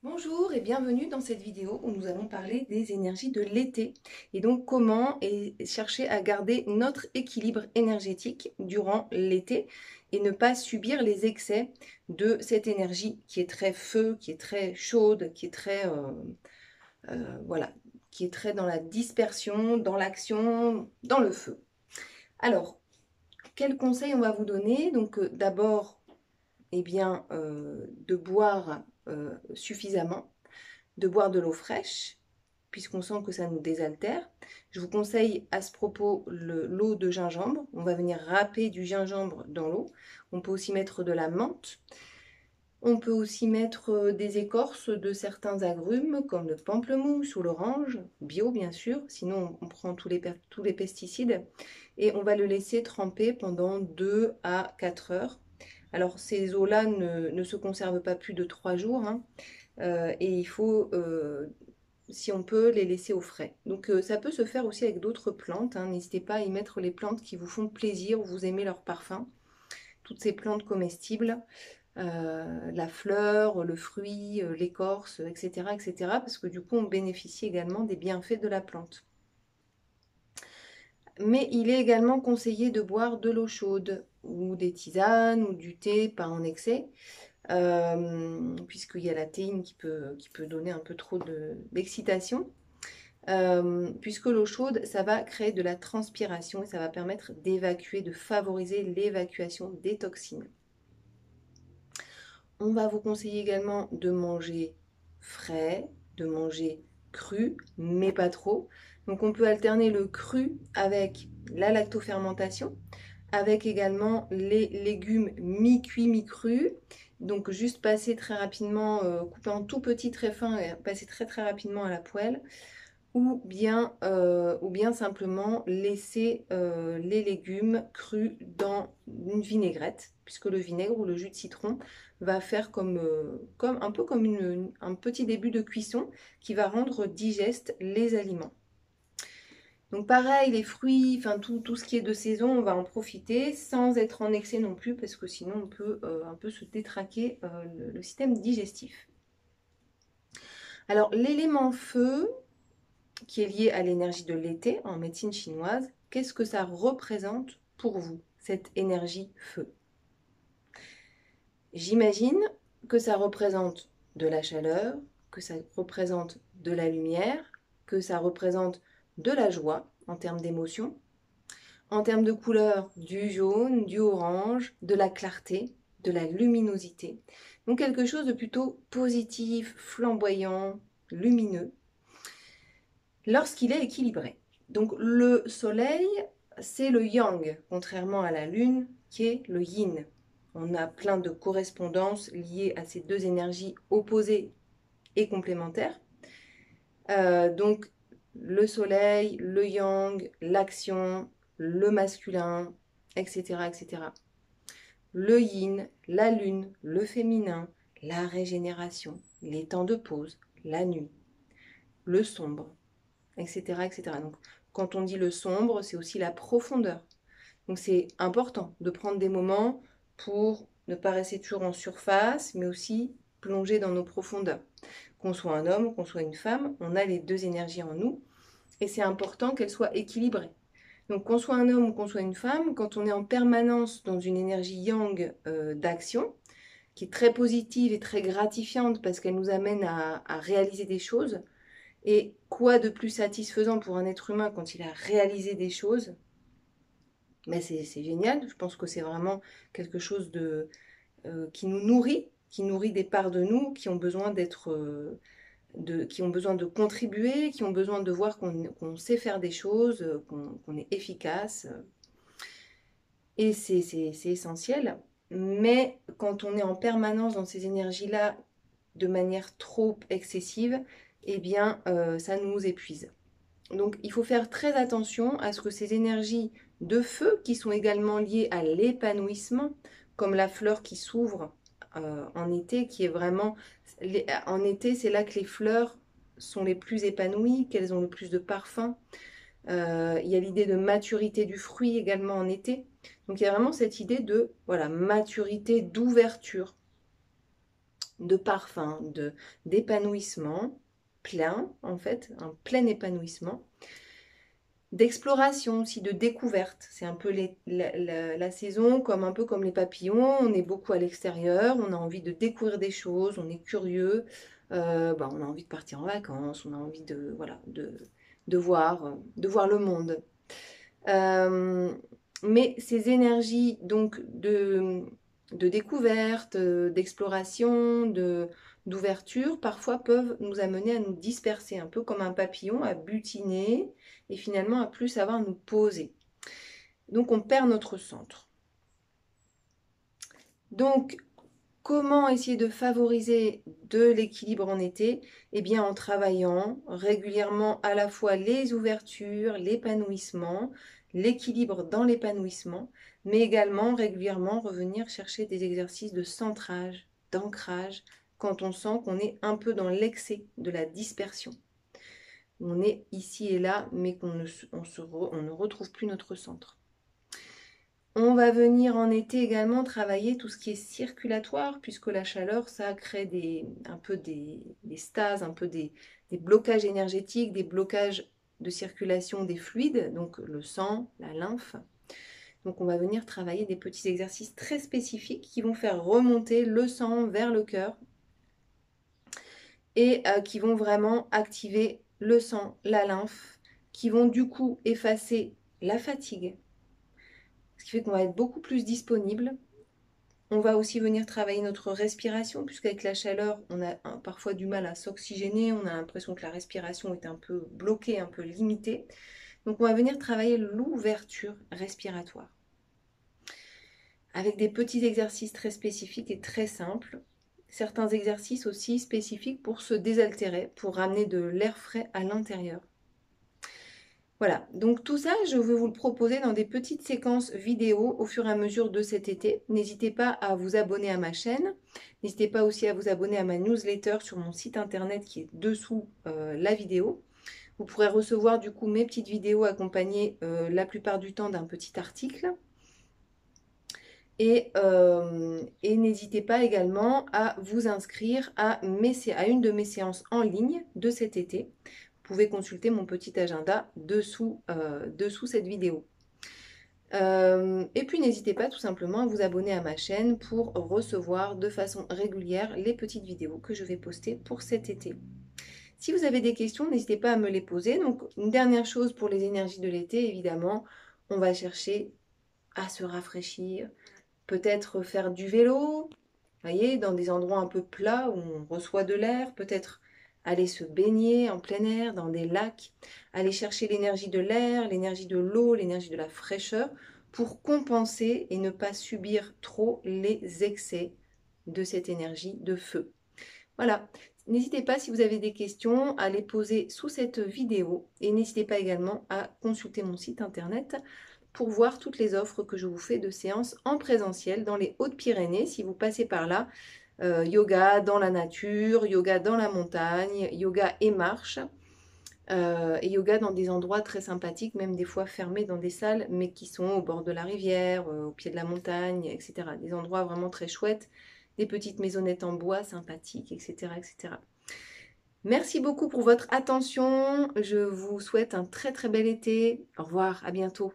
Bonjour et bienvenue dans cette vidéo où nous allons parler des énergies de l'été et donc comment chercher à garder notre équilibre énergétique durant l'été et ne pas subir les excès de cette énergie qui est très feu, qui est très chaude, qui est très voilà, qui est très dans la dispersion, dans l'action, dans le feu. Alors, quels conseils on va vous donner? Donc d'abord, eh bien, de boire suffisamment, de boire de l'eau fraîche, puisqu'on sent que ça nous désaltère. Je vous conseille à ce propos l'eau de gingembre. On va venir râper du gingembre dans l'eau. On peut aussi mettre de la menthe. On peut aussi mettre des écorces de certains agrumes comme le pamplemousse ou l'orange, bio bien sûr, sinon on prend tous les pesticides et on va le laisser tremper pendant 2 à 4 heures. Alors ces eaux-là ne se conservent pas plus de 3 jours, hein, et il faut, si on peut, les laisser au frais. Donc ça peut se faire aussi avec d'autres plantes, hein. N'hésitez pas à y mettre les plantes qui vous font plaisir, où vous aimez leur parfum. Toutes ces plantes comestibles, la fleur, le fruit, l'écorce, etc., etc., parce que du coup on bénéficie également des bienfaits de la plante. Mais il est également conseillé de boire de l'eau chaude ou des tisanes ou du thé, pas en excès, puisqu'il y a la théine qui peut donner un peu trop d'excitation. Puisque l'eau chaude, ça va créer de la transpiration et ça va permettre d'évacuer, de favoriser l'évacuation des toxines. On va vous conseiller également de manger frais, de manger cru, mais pas trop. Donc on peut alterner le cru avec la lactofermentation, avec également les légumes mi-cuits, mi-crus. Donc juste passer très rapidement, couper en tout petit très fin et passer très très rapidement à la poêle. Ou bien simplement laisser les légumes crus dans une vinaigrette, puisque le vinaigre ou le jus de citron va faire un peu comme un petit début de cuisson qui va rendre digeste les aliments. Donc pareil, les fruits, enfin tout ce qui est de saison, on va en profiter sans être en excès non plus, parce que sinon on peut un peu se détraquer le système digestif. Alors l'élément feu, qui est lié à l'énergie de l'été en médecine chinoise, qu'est-ce que ça représente pour vous, cette énergie feu? J'imagine que ça représente de la chaleur, que ça représente de la lumière, que ça représente de la joie en termes d'émotion, en termes de couleur, du jaune, du orange, de la clarté, de la luminosité. Donc quelque chose de plutôt positif, flamboyant, lumineux, lorsqu'il est équilibré. Donc le soleil, c'est le yang, contrairement à la lune, qui est le yin. On a plein de correspondances liées à ces deux énergies opposées et complémentaires. Donc le soleil, le yang, l'action, le masculin, etc., etc. Le yin, la lune, le féminin, la régénération, les temps de pause, la nuit, le sombre, etc., etc. Donc, quand on dit le sombre, c'est aussi la profondeur. Donc, c'est important de prendre des moments pour ne pas rester toujours en surface, mais aussi plonger dans nos profondeurs. Qu'on soit un homme, qu'on soit une femme, on a les deux énergies en nous, et c'est important qu'elles soient équilibrées. Donc, qu'on soit un homme ou qu'on soit une femme, quand on est en permanence dans une énergie yang d'action, qui est très positive et très gratifiante parce qu'elle nous amène à réaliser des choses, et quoi de plus satisfaisant pour un être humain quand il a réalisé des choses? Mais c'est génial. Je pense que c'est vraiment quelque chose qui nourrit des parts de nous qui ont besoin qui ont besoin de contribuer, qui ont besoin de voir qu'on sait faire des choses, qu'on est efficace. Et c'est essentiel. Mais quand on est en permanence dans ces énergies-là de manière trop excessive, eh bien, ça nous épuise. Donc il faut faire très attention à ce que ces énergies de feu, qui sont également liées à l'épanouissement, comme la fleur qui s'ouvre en été, qui est vraiment... En été, c'est là que les fleurs sont les plus épanouies, qu'elles ont le plus de parfum. Il y a l'idée de maturité du fruit également en été. Donc il y a vraiment cette idée de voilà, maturité, d'ouverture. de parfum, d'épanouissement plein, en fait, un plein épanouissement, d'exploration aussi, de découverte. C'est un peu la saison, un peu comme les papillons, on est beaucoup à l'extérieur, on a envie de découvrir des choses, on est curieux, on a envie de partir en vacances, on a envie de, voilà, de voir le monde. Mais ces énergies donc de découverte, d'exploration, d'ouverture, parfois peuvent nous amener à nous disperser, un peu comme un papillon, à butiner et finalement à plus savoir nous poser. Donc on perd notre centre. Donc comment essayer de favoriser de l'équilibre en été? Eh bien en travaillant régulièrement à la fois les ouvertures, l'épanouissement, l'équilibre dans l'épanouissement, mais également régulièrement revenir chercher des exercices de centrage, d'ancrage, quand on sent qu'on est un peu dans l'excès de la dispersion. On est ici et là, mais on ne retrouve plus notre centre. On va venir en été également travailler tout ce qui est circulatoire, puisque la chaleur, ça crée un peu des stases, un peu des blocages énergétiques, des blocages de circulation des fluides, donc le sang, la lymphe. Donc on va venir travailler des petits exercices très spécifiques qui vont faire remonter le sang vers le cœur et qui vont vraiment activer le sang, la lymphe, qui vont du coup effacer la fatigue, ce qui fait qu'on va être beaucoup plus disponible. On va aussi venir travailler notre respiration, puisqu'avec la chaleur, on a parfois du mal à s'oxygéner, on a l'impression que la respiration est un peu bloquée, un peu limitée. Donc on va venir travailler l'ouverture respiratoire, avec des petits exercices très spécifiques et très simples. Certains exercices aussi spécifiques pour se désaltérer, pour ramener de l'air frais à l'intérieur. Voilà, donc tout ça, je vais vous le proposer dans des petites séquences vidéo au fur et à mesure de cet été. N'hésitez pas à vous abonner à ma chaîne. N'hésitez pas aussi à vous abonner à ma newsletter sur mon site internet qui est dessous la vidéo. Vous pourrez recevoir du coup mes petites vidéos accompagnées la plupart du temps d'un petit article. Et n'hésitez pas également à vous inscrire à une de mes séances en ligne de cet été. Vous pouvez consulter mon petit agenda dessous cette vidéo. Et puis n'hésitez pas tout simplement à vous abonner à ma chaîne pour recevoir de façon régulière les petites vidéos que je vais poster pour cet été. Si vous avez des questions, n'hésitez pas à me les poser. Donc une dernière chose pour les énergies de l'été, évidemment, on va chercher à se rafraîchir, peut-être faire du vélo, voyez, dans des endroits un peu plats où on reçoit de l'air, peut-être aller se baigner en plein air dans des lacs, aller chercher l'énergie de l'air, l'énergie de l'eau, l'énergie de la fraîcheur pour compenser et ne pas subir trop les excès de cette énergie de feu. Voilà, n'hésitez pas si vous avez des questions à les poser sous cette vidéo et n'hésitez pas également à consulter mon site internet pour voir toutes les offres que je vous fais de séances en présentiel dans les Hautes-Pyrénées si vous passez par là. Yoga dans la nature, yoga dans la montagne, yoga et marche. Et yoga dans des endroits très sympathiques, même des fois fermés dans des salles, mais qui sont au bord de la rivière, au pied de la montagne, etc. Des endroits vraiment très chouettes, des petites maisonnettes en bois sympathiques, etc., etc. Merci beaucoup pour votre attention. Je vous souhaite un très très bel été. Au revoir, à bientôt.